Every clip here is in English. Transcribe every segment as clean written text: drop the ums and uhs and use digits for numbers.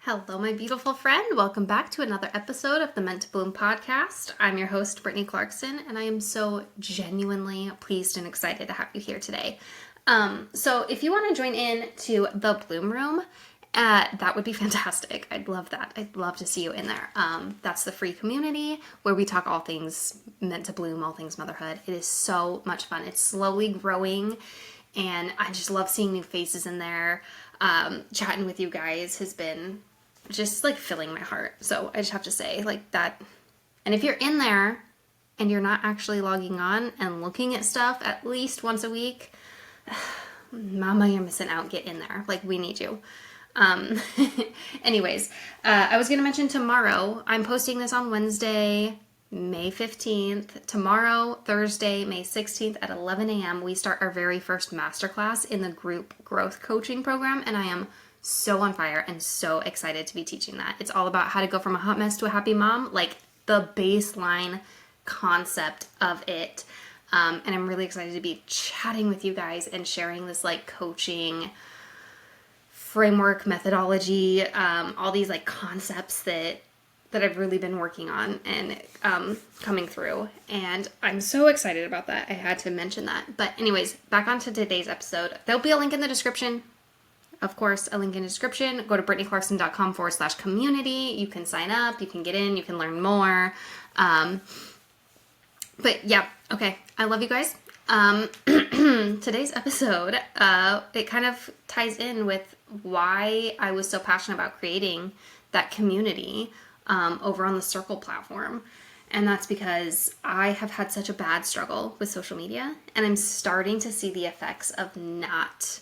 Hello, my beautiful friend. Welcome back to another episode of the Meant to Bloom podcast. I'm your host, Brittany Clarkson, and I am so genuinely pleased and excited to have you here today. So if you want to join in to the Bloom Room, that would be fantastic. I'd love that. I'd love to see you in there. That's the free community where we talk all things meant to bloom, all things motherhood. It is so much fun. It's slowly growing, and I just love seeing new faces in there. Chatting with you guys has been just like filling my heart. So I just have to say like that. And if you're in there and you're not actually logging on and looking at stuff at least once a week, mama, you're missing out. Get in there. Like, we need you. Anyways, I was going to mention tomorrow, I'm posting this on Wednesday, May 15th. Tomorrow, Thursday, May 16th at 11 a.m., we start our very first masterclass in the group growth coaching program. And I am so on fire and so excited to be teaching that. It's all about how to go from a hot mess to a happy mom, like the baseline concept of it. And I'm really excited to be chatting with you guys and sharing this like coaching framework, methodology, all these like concepts that I've really been working on and coming through. And I'm so excited about that. I had to mention that. But anyways, back onto today's episode. There'll be a link in the description. Of course, a link in the description. Go to brittanyclarkson.com/community. You can sign up, you can get in, you can learn more. But yeah, okay. I love you guys. Today's episode, it kind of ties in with why I was so passionate about creating that community over on the Circle platform. And that's because I have had such a bad struggle with social media, and I'm starting to see the effects of not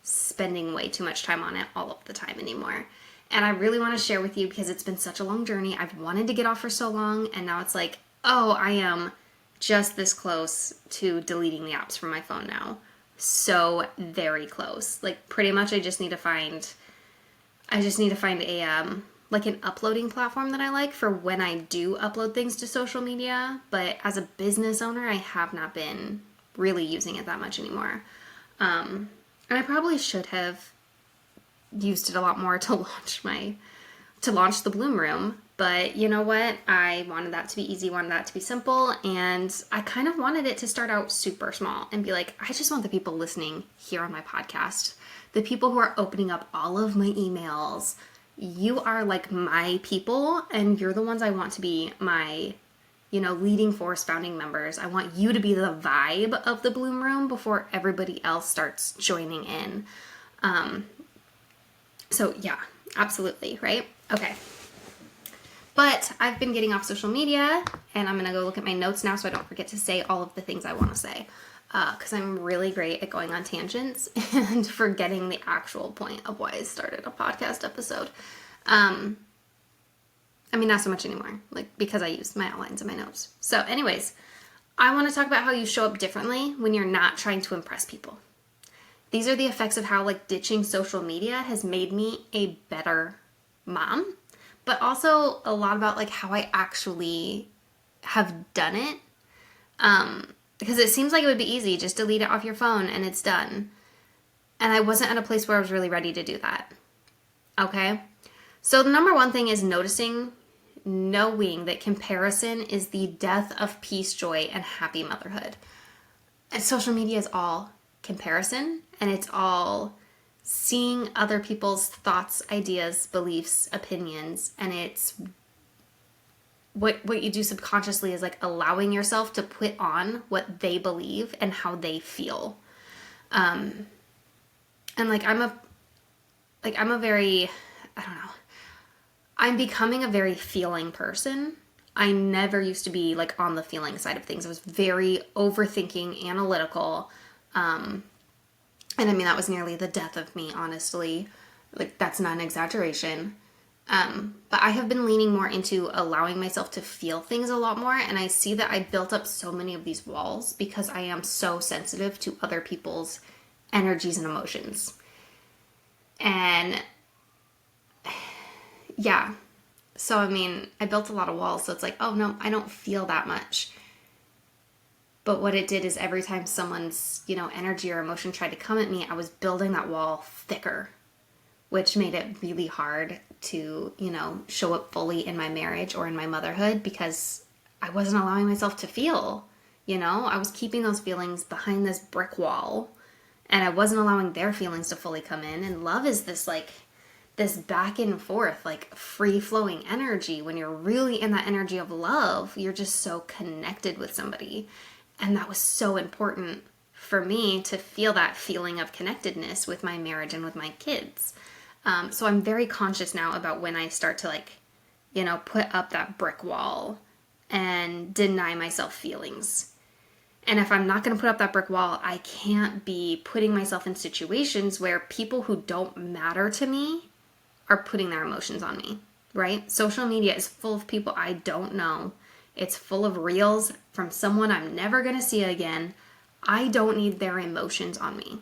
spending way too much time on it all of the time anymore. And I really want to share with you because it's been such a long journey. I've wanted to get off for so long, and now it's like, oh, I am just this close to deleting the apps from my phone now. So very close. Like, pretty much I just need to find a like an uploading platform that I like for when I do upload things to social media. But as a business owner, I have not been really using it that much anymore. And I probably should have used it a lot more to launch the Bloom Room. But you know what? I wanted that to be easy, wanted that to be simple, and I kind of wanted it to start out super small and be like, I just want the people listening here on my podcast, the people who are opening up all of my emails. You are like my people, and you're the ones I want to be my leading force, founding members. I want you to be the vibe of the Bloom Room before everybody else starts joining in. So yeah, absolutely, right? Okay. But I've been getting off social media, and I'm going to go look at my notes now so I don't forget to say all of the things I want to say. Because I'm really great at going on tangents and forgetting the actual point of why I started a podcast episode. Not so much anymore, like, because I used my outlines and my notes. So anyways, I want to talk about how you show up differently when you're not trying to impress people. These are the effects of how like ditching social media has made me a better mom, but also a lot about like how I actually have done it. Because it seems like it would be easy, just delete it off your phone and it's done. And I wasn't at a place where I was really ready to do that. Okay? So the number one thing is knowing that comparison is the death of peace, joy, and happy motherhood. And social media is all comparison, and it's all seeing other people's thoughts, ideas, beliefs, opinions, and it's what you do subconsciously is like allowing yourself to put on what they believe and how they feel. And like I'm becoming a very feeling person. I never used to be like on the feeling side of things. I was very overthinking, analytical. And that was nearly the death of me, honestly. Like, that's not an exaggeration. But I have been leaning more into allowing myself to feel things a lot more. And I see that I built up so many of these walls because I am so sensitive to other people's energies and emotions. And yeah. So, I built a lot of walls. So it's like, oh no, I don't feel that much. But what it did is every time someone's, energy or emotion tried to come at me, I was building that wall thicker. which made it really hard to, show up fully in my marriage or in my motherhood because I wasn't allowing myself to feel, I was keeping those feelings behind this brick wall and I wasn't allowing their feelings to fully come in. And love is this back and forth, like free flowing energy. When you're really in that energy of love, you're just so connected with somebody. And that was so important for me to feel that feeling of connectedness with my marriage and with my kids. So I'm very conscious now about when I start to put up that brick wall and deny myself feelings. And if I'm not going to put up that brick wall, I can't be putting myself in situations where people who don't matter to me are putting their emotions on me, right? Social media is full of people I don't know. It's full of reels from someone I'm never going to see again. I don't need their emotions on me.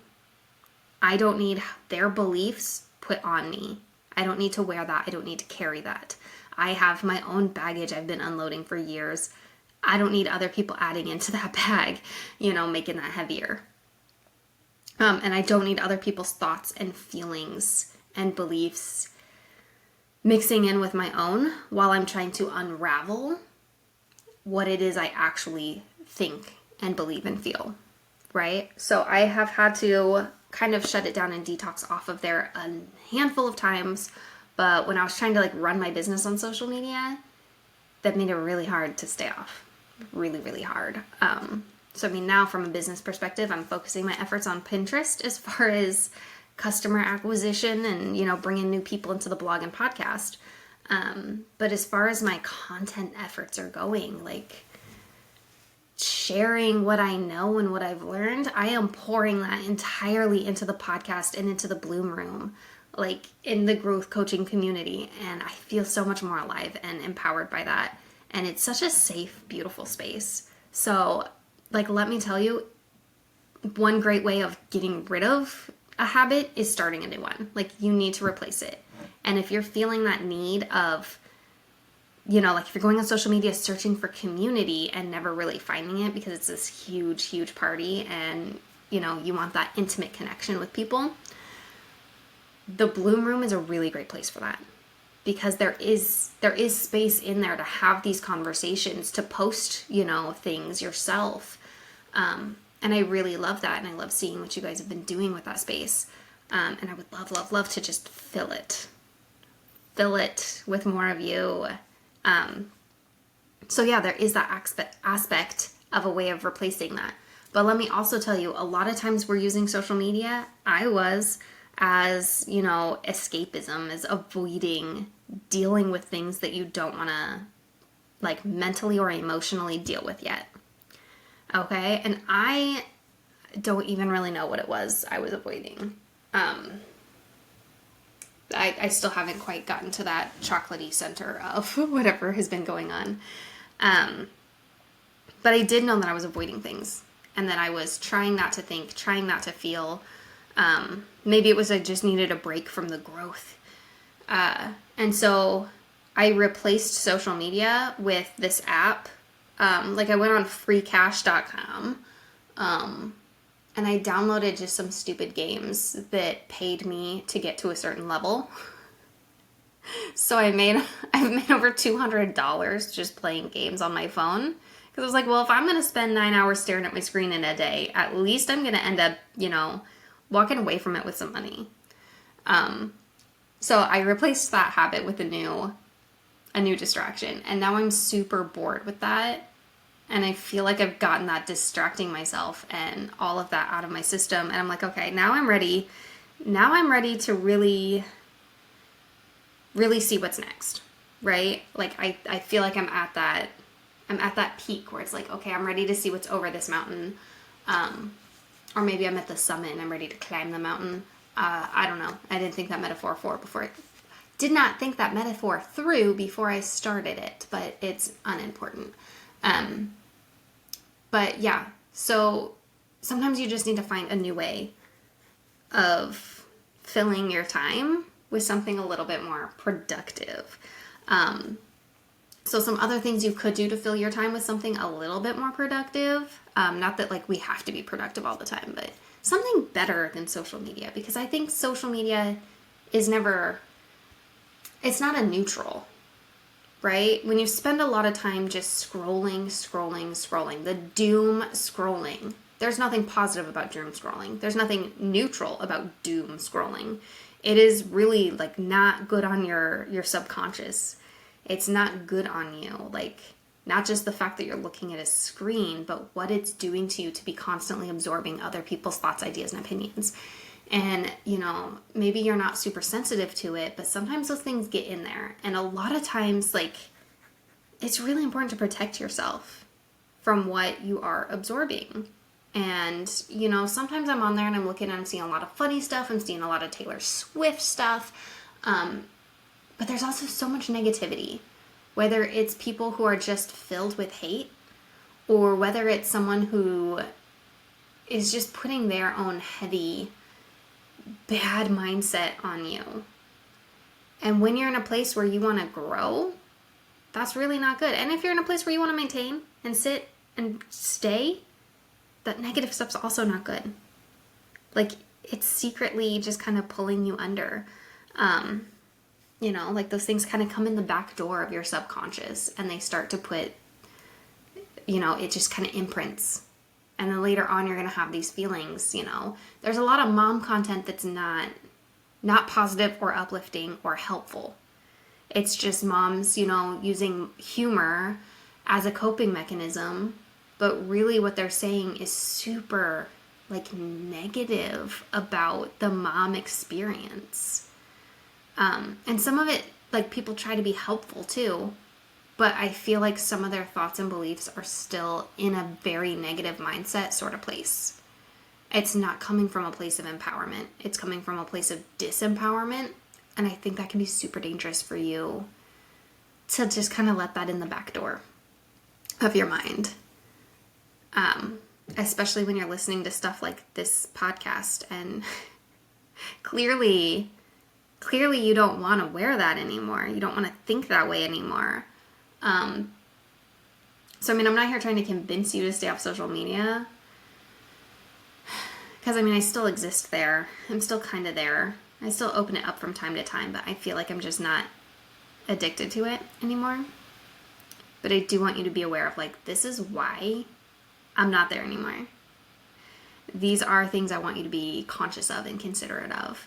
I don't need their beliefs put on me. I don't need to wear that. I don't need to carry that. I have my own baggage I've been unloading for years. I don't need other people adding into that bag, making that heavier. And I don't need other people's thoughts and feelings and beliefs mixing in with my own while I'm trying to unravel what it is I actually think and believe and feel, right? So I have had to kind of shut it down and detox off of there a handful of times, but when I was trying to run my business on social media, that made it really hard to stay off. Really, really hard. So now from a business perspective, I'm focusing my efforts on Pinterest as far as customer acquisition and, bringing new people into the blog and podcast. But as far as my content efforts are going, sharing what I know and what I've learned, I am pouring that entirely into the podcast and into the Bloom Room, in the growth coaching community. And I feel so much more alive and empowered by that. And it's such a safe, beautiful space. So, let me tell you, one great way of getting rid of a habit is starting a new one. You need to replace it. And if you're feeling that need of, if you're going on social media searching for community and never really finding it because it's this huge, huge party and, you want that intimate connection with people, the Bloom Room is a really great place for that. Because there is space in there to have these conversations, to post, things yourself. And I really love that. And I love seeing what you guys have been doing with that space. And I would love, love, love to just fill it with more of you. So yeah, there is that aspect of a way of replacing that. But let me also tell you, a lot of times we're using social media, as, escapism, as avoiding dealing with things that you don't want to, mentally or emotionally deal with yet. Okay? And I don't even really know what it was I was avoiding. I still haven't quite gotten to that chocolatey center of whatever has been going on. But I did know that I was avoiding things and that I was trying not to think, trying not to feel. Maybe it was I just needed a break from the growth. And so I replaced social media with this app. I went on freecash.com and I downloaded just some stupid games that paid me to get to a certain level. So I've made over $200 just playing games on my phone. Because I was like, well, if I'm going to spend 9 hours staring at my screen in a day, at least I'm going to end up, walking away from it with some money. So I replaced that habit with a new distraction. And now I'm super bored with that. And I feel like I've gotten that distracting myself and all of that out of my system. And I'm like, okay, now I'm ready. Now I'm ready to really, really see what's next, right? I feel like I'm at that peak where it's like, okay, I'm ready to see what's over this mountain. Or maybe I'm at the summit and I'm ready to climb the mountain. I don't know. I didn't think that metaphor did not think that metaphor through before I started it, but it's unimportant. But yeah, so sometimes you just need to find a new way of filling your time with something a little bit more productive. So some other things you could do to fill your time with something a little bit more productive. Not that we have to be productive all the time, but something better than social media, because I think social media is never, it's not a neutral, right? When you spend a lot of time just scrolling, the doom scrolling, there's nothing positive about doom scrolling. There's nothing neutral about doom scrolling. It is really like not good on your subconscious. It's not good on you. Like, not just the fact that you're looking at a screen, but what it's doing to you to be constantly absorbing other people's thoughts, ideas, and opinions. And, maybe you're not super sensitive to it, but sometimes those things get in there. And a lot of times, like, it's really important to protect yourself from what you are absorbing. And, sometimes I'm on there and I'm looking and I'm seeing a lot of funny stuff. I'm seeing a lot of Taylor Swift stuff. But there's also so much negativity. Whether it's people who are just filled with hate, or whether it's someone who is just putting their own heavy, bad mindset on you. And when you're in a place where you want to grow, that's really not good. And if you're in a place where you want to maintain and sit and stay, that negative stuff's also not good. Like, it's secretly just kind of pulling you under. Like those things kind of come in the back door of your subconscious and they start to put, it just kind of imprints. And then later on, you're going to have these feelings, There's a lot of mom content that's not positive or uplifting or helpful. It's just moms, using humor as a coping mechanism. But really what they're saying is super, like, negative about the mom experience. And some of it, like, people try to be helpful too. But I feel like some of their thoughts and beliefs are still in a very negative mindset sort of place. It's not coming from a place of empowerment. It's coming from a place of disempowerment. And I think that can be super dangerous for you to just kind of let that in the back door of your mind. Especially when you're listening to stuff like this podcast. And clearly you don't want to wear that anymore. You don't want to think that way anymore. So, I'm not here trying to convince you to stay off social media. Because, I still exist there. I'm still kind of there. I still open it up from time to time, but I feel like I'm just not addicted to it anymore. But I do want you to be aware of, like, this is why I'm not there anymore. These are things I want you to be conscious of and considerate of.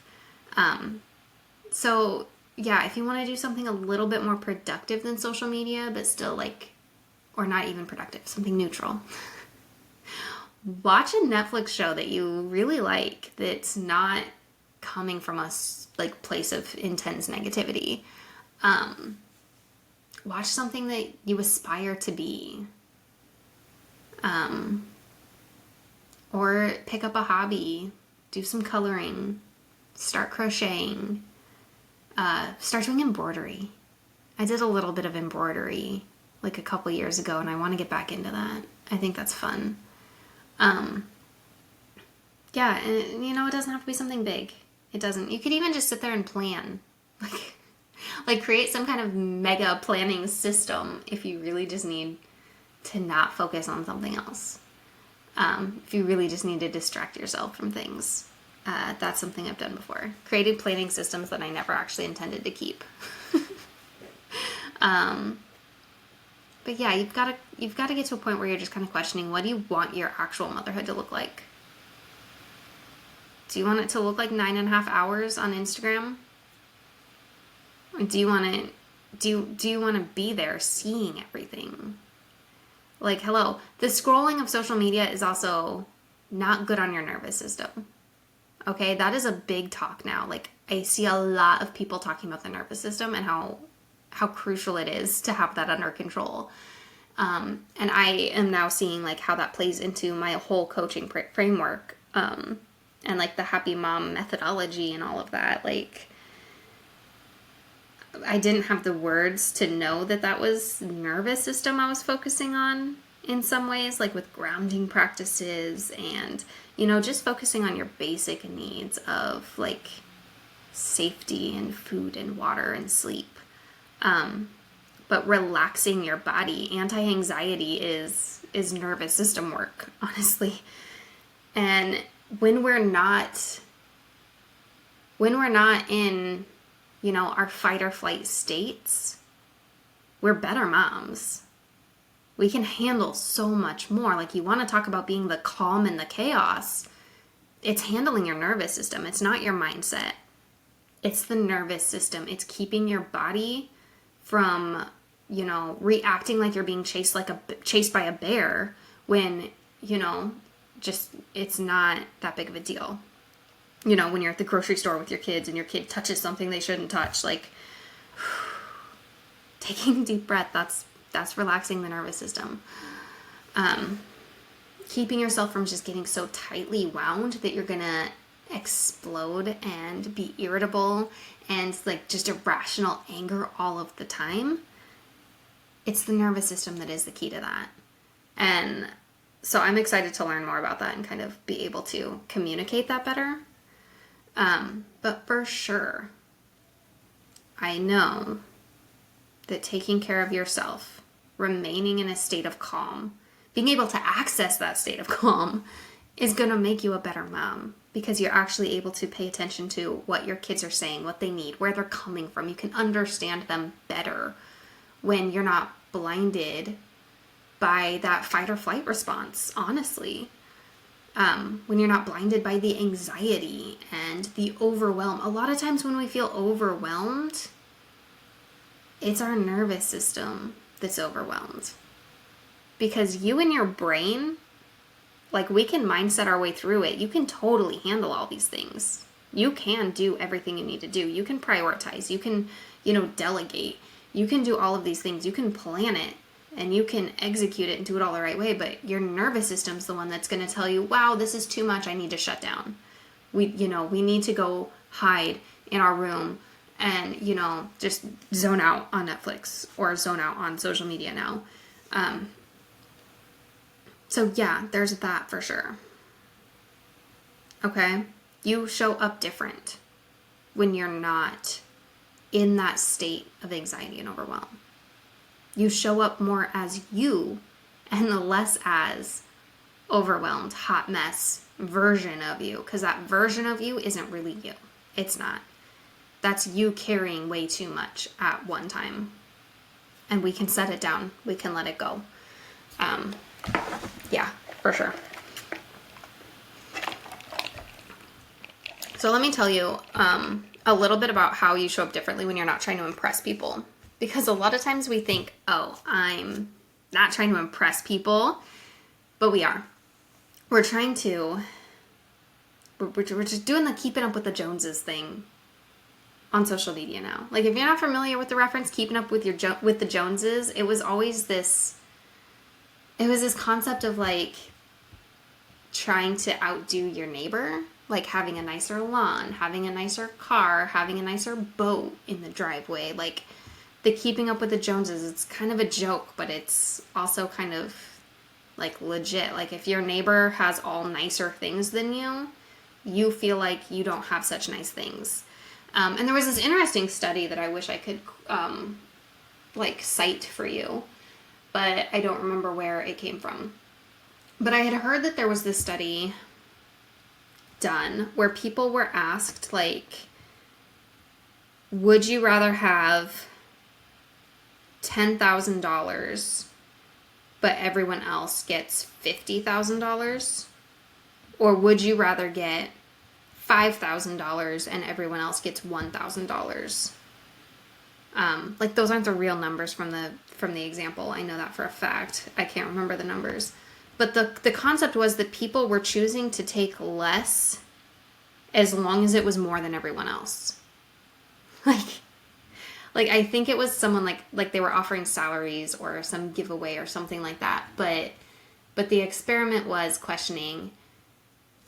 So, yeah, if you want to do something a little bit more productive than social media, but still, like, or not even productive, something neutral, watch a Netflix show that you really like that's not coming from a, like, place of intense negativity. Watch something that you aspire to be. Or pick up a hobby, do some coloring, start crocheting, start doing embroidery. I did a little bit of embroidery like a couple years ago and I want to get back into that. I think that's fun. Yeah, and it doesn't have to be something big. It doesn't. You could even just sit there and plan. Like create some kind of mega planning system if you really just need to not focus on something else. If you really just need to distract yourself from things. That's something I've done before. Created planning systems that I never actually intended to keep. But yeah, you've got to get to a point where you're just kind of questioning, what do you want your actual motherhood to look like? Do you want it to look like 9.5 hours on Instagram? Or do you want to be there seeing everything? Like, hello, the scrolling of social media is also not good on your nervous system. Okay, that is a big talk now. Like, I see a lot of people talking about the nervous system and how crucial it is to have that under control. And I am now seeing, like, how that plays into my whole coaching framework, and, like, the happy mom methodology and all of that. Like, I didn't have the words to know that was nervous system I was focusing on in some ways, like with grounding practices and, just focusing on your basic needs of, like, safety and food and water and sleep. But relaxing your body, anti-anxiety is nervous system work, honestly. And when we're not when we're not in, our fight or flight states, we're better moms. We can handle so much more. Like, you want to talk about being the calm in the chaos. It's handling your nervous system. It's not your mindset. It's the nervous system. It's keeping your body from, reacting like you're being chased by a bear when, just it's not that big of a deal. When you're at the grocery store with your kids and your kid touches something they shouldn't touch, like taking a deep breath, that's relaxing the nervous system. Keeping yourself from just getting so tightly wound that you're gonna explode and be irritable and like just irrational anger all of the time. It's the nervous system that is the key to that. And so I'm excited to learn more about that and kind of be able to communicate that better. But for sure, I know that taking care of yourself, remaining in a state of calm, being able to access that state of calm is going to make you a better mom, because you're actually able to pay attention to what your kids are saying, what they need, where they're coming from. You can understand them better when you're not blinded by that fight or flight response, honestly. When you're not blinded by the anxiety and the overwhelm. A lot of times when we feel overwhelmed, it's our nervous system that's overwhelmed. Because you and your brain, like, we can mindset our way through it. You can totally handle all these things. You can do everything you need to do. You can prioritize. You can, delegate. You can do all of these things. You can plan it. And you can execute it and do it all the right way, but your nervous system's the one that's going to tell you, wow, this is too much, I need to shut down. We need to go hide in our room and, just zone out on Netflix or zone out on social media now. So yeah, there's that for sure. Okay? You show up different when you're not in that state of anxiety and overwhelm. You show up more as you and less as overwhelmed, hot mess version of you. Because that version of you isn't really you. It's not. That's you carrying way too much at one time. And we can set it down. We can let it go. Yeah, for sure. So let me tell you a little bit about how you show up differently when you're not trying to impress people. Because a lot of times we think, oh, I'm not trying to impress people, but we are. We're just doing the keeping up with the Joneses thing on social media now. Like, if you're not familiar with the reference, keeping up with with the Joneses, it was this concept of like trying to outdo your neighbor, like having a nicer lawn, having a nicer car, having a nicer boat in the driveway, like the keeping up with the Joneses. It's kind of a joke, but it's also kind of like legit. Like, if your neighbor has all nicer things than you feel like you don't have such nice things. And there was this interesting study that I wish I could cite for you, but I don't remember where it came from. But I had heard that there was this study done where people were asked, like, would you rather have $10,000 but everyone else gets $50,000, or would you rather get $5,000 and everyone else gets $1,000? Like, those aren't the real numbers from the example. I know that for a fact. I can't remember the numbers, but the concept was that people were choosing to take less as long as it was more than everyone else. Like I think it was someone like they were offering salaries or some giveaway or something like that. But the experiment was questioning,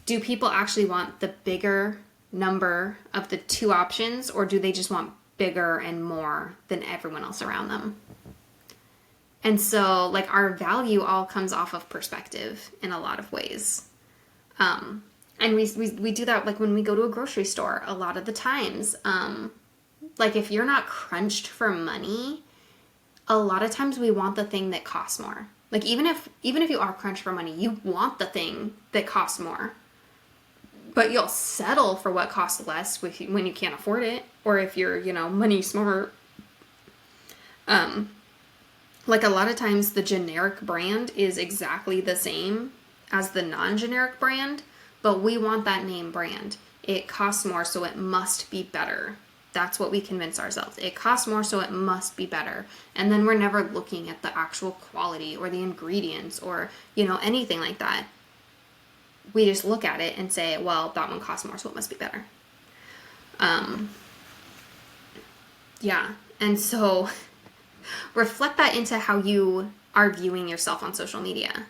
do people actually want the bigger number of the two options, or do they just want bigger and more than everyone else around them? And so, like, our value all comes off of perspective in a lot of ways. And we do that, like, when we go to a grocery store a lot of the times. Like, if you're not crunched for money, a lot of times we want the thing that costs more. Like, even if you are crunched for money, you want the thing that costs more. But you'll settle for what costs less when you can't afford it, or if you're, money smart. Like a lot of times the generic brand is exactly the same as the non-generic brand, but we want that name brand. It costs more, so it must be better. That's what we convince ourselves. It costs more, so it must be better. And then we're never looking at the actual quality or the ingredients or, anything like that. We just look at it and say, well, that one costs more, so it must be better. Yeah. And so reflect that into how you are viewing yourself on social media.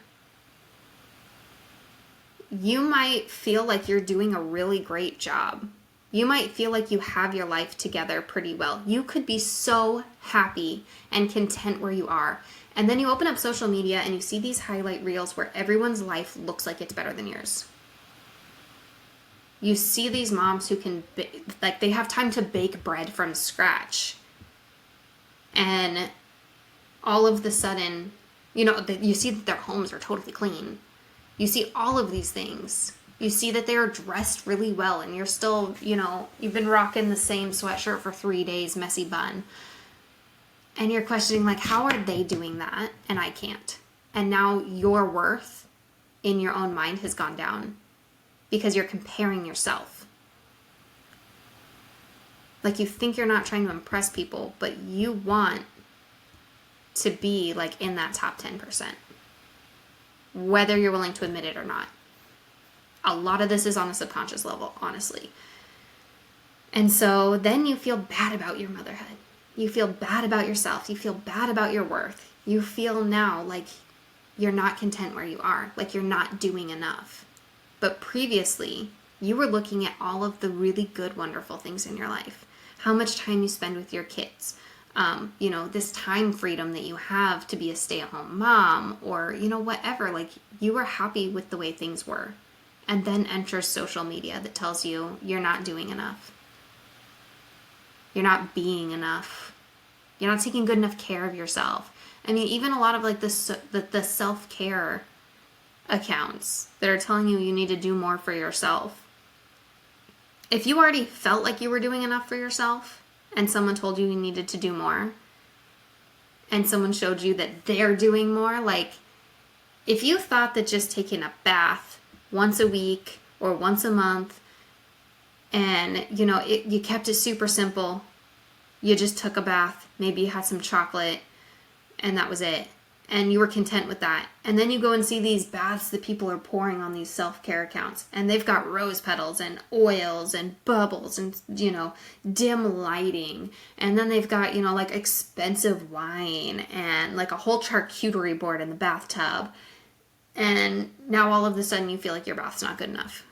You might feel like you're doing a really great job. You might feel like you have your life together pretty well. You could be so happy and content where you are. And then you open up social media and you see these highlight reels where everyone's life looks like it's better than yours. You see these moms who can, they have time to bake bread from scratch. And all of the sudden, you see that their homes are totally clean. You see all of these things. You see that they're dressed really well and you're still, you've been rocking the same sweatshirt for 3 days, messy bun. And you're questioning, how are they doing that and I can't? And now your worth in your own mind has gone down because you're comparing yourself. You think you're not trying to impress people, but you want to be in that top 10%, whether you're willing to admit it or not. A lot of this is on a subconscious level, honestly. And so then you feel bad about your motherhood. You feel bad about yourself. You feel bad about your worth. You feel now like you're not content where you are, like you're not doing enough. But previously, you were looking at all of the really good, wonderful things in your life. How much time you spend with your kids. This time freedom that you have to be a stay-at-home mom or, whatever. You were happy with the way things were. And then enters social media that tells you you're not doing enough. You're not being enough. You're not taking good enough care of yourself. I mean, even a lot of the self-care accounts that are telling you need to do more for yourself. If you already felt like you were doing enough for yourself and someone told you needed to do more and someone showed you that they're doing more, if you thought that just taking a bath once a week or once a month and, you kept it super simple, you just took a bath, maybe you had some chocolate and that was it. And you were content with that. And then you go and see these baths that people are pouring on these self-care accounts. And they've got rose petals and oils and bubbles and, dim lighting. And then they've got, expensive wine and a whole charcuterie board in the bathtub. And now all of a sudden you feel like your bath's not good enough.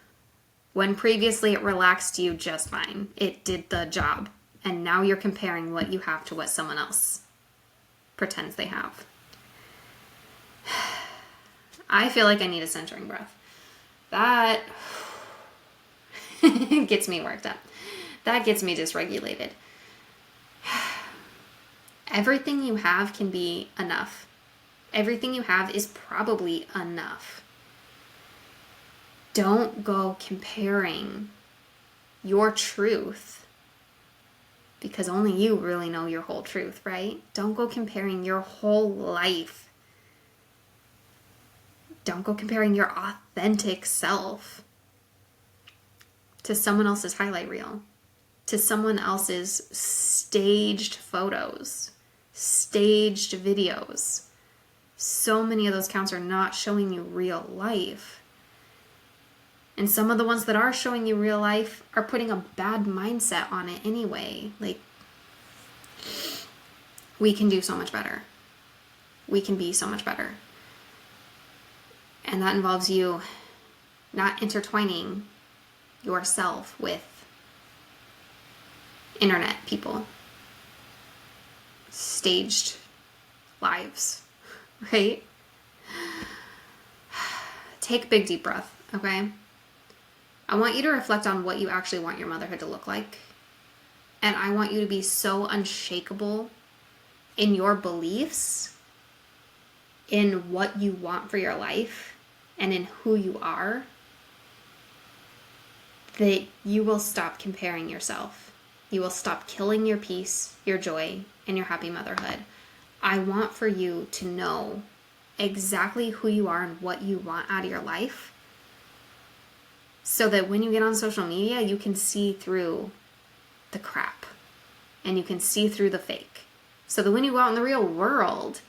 When previously it relaxed you just fine. It did the job. And now you're comparing what you have to what someone else pretends they have. I feel like I need a centering breath. That gets me worked up. That gets me dysregulated. Everything you have can be enough. Everything you have is probably enough. Don't go comparing your truth, because only you really know your whole truth, right? Don't go comparing your whole life. Don't go comparing your authentic self to someone else's highlight reel, to someone else's staged photos, staged videos. So many of those accounts are not showing you real life. And some of the ones that are showing you real life are putting a bad mindset on it anyway. We can do so much better. We can be so much better. And that involves you not intertwining yourself with internet people, staged lives, right? Take a big deep breath, okay? I want you to reflect on what you actually want your motherhood to look like. And I want you to be so unshakable in your beliefs, in what you want for your life, and in who you are, that you will stop comparing yourself. You will stop killing your peace, your joy, and your happy motherhood. I want for you to know exactly who you are and what you want out of your life, so that when you get on social media, you can see through the crap and you can see through the fake. So that when you go out in the real world,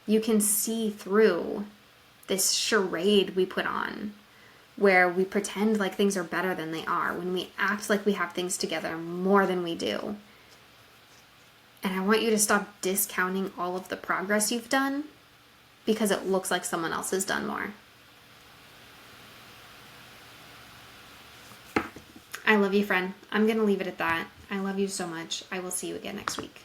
you can see through this charade we put on, where we pretend like things are better than they are, when we act like we have things together more than we do. And I want you to stop discounting all of the progress you've done because it looks like someone else has done more. I love you, friend. I'm going to leave it at that. I love you so much. I will see you again next week.